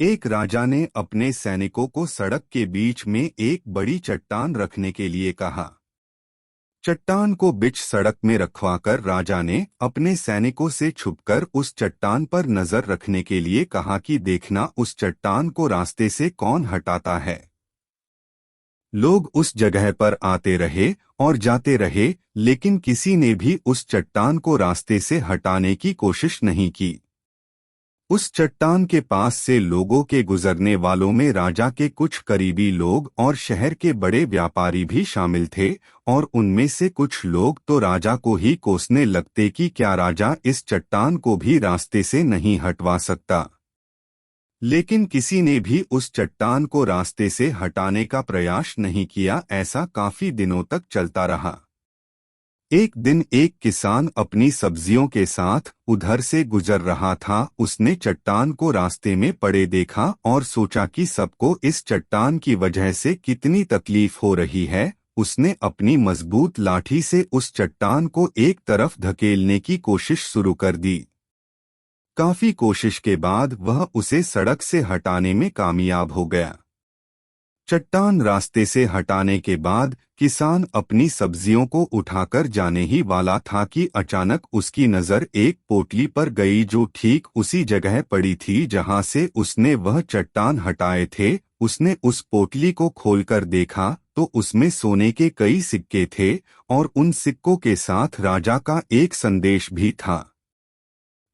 एक राजा ने अपने सैनिकों को सड़क के बीच में एक बड़ी चट्टान रखने के लिए कहा। चट्टान को बीच सड़क में रखवाकर राजा ने अपने सैनिकों से छुपकर उस चट्टान पर नजर रखने के लिए कहा कि देखना उस चट्टान को रास्ते से कौन हटाता है। लोग उस जगह पर आते रहे और जाते रहे, लेकिन किसी ने भी उस चट्टान को रास्ते से हटाने की कोशिश नहीं की। उस चट्टान के पास से लोगों के गुजरने वालों में राजा के कुछ करीबी लोग और शहर के बड़े व्यापारी भी शामिल थे, और उनमें से कुछ लोग तो राजा को ही कोसने लगते कि क्या राजा इस चट्टान को भी रास्ते से नहीं हटवा सकता। लेकिन किसी ने भी उस चट्टान को रास्ते से हटाने का प्रयास नहीं किया। ऐसा काफी दिनों तक चलता रहा। एक दिन एक किसान अपनी सब्जियों के साथ उधर से गुजर रहा था। उसने चट्टान को रास्ते में पड़े देखा और सोचा कि सबको इस चट्टान की वजह से कितनी तकलीफ हो रही है। उसने अपनी मजबूत लाठी से उस चट्टान को एक तरफ धकेलने की कोशिश शुरू कर दी। काफी कोशिश के बाद वह उसे सड़क से हटाने में कामयाब हो गया। चट्टान रास्ते से हटाने के बाद किसान अपनी सब्जियों को उठाकर जाने ही वाला था कि अचानक उसकी नजर एक पोटली पर गई जो ठीक उसी जगह पड़ी थी जहां से उसने वह चट्टान हटाए थे। उसने उस पोटली को खोलकर देखा तो उसमें सोने के कई सिक्के थे और उन सिक्कों के साथ राजा का एक संदेश भी था,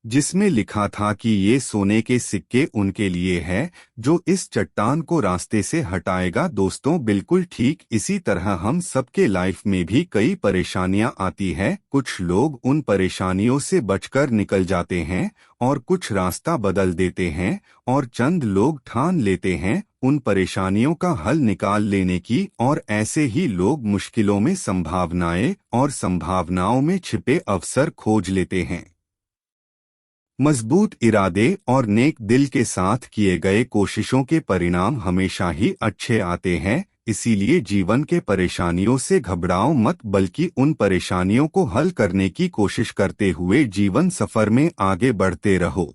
जिसमें लिखा था कि ये सोने के सिक्के उनके लिए है जो इस चट्टान को रास्ते से हटाएगा। दोस्तों, बिल्कुल ठीक इसी तरह हम सबके लाइफ में भी कई परेशानियां आती है। कुछ लोग उन परेशानियों से बचकर निकल जाते हैं और कुछ रास्ता बदल देते हैं, और चंद लोग ठान लेते हैं उन परेशानियों का हल निकाल लेने की, और ऐसे ही लोग मुश्किलों में संभावनाएं और संभावनाओं में छिपे अवसर खोज लेते हैं। मजबूत इरादे और नेक दिल के साथ किए गए कोशिशों के परिणाम हमेशा ही अच्छे आते हैं। इसीलिए जीवन के परेशानियों से घबराओ मत, बल्कि उन परेशानियों को हल करने की कोशिश करते हुए जीवन सफर में आगे बढ़ते रहो।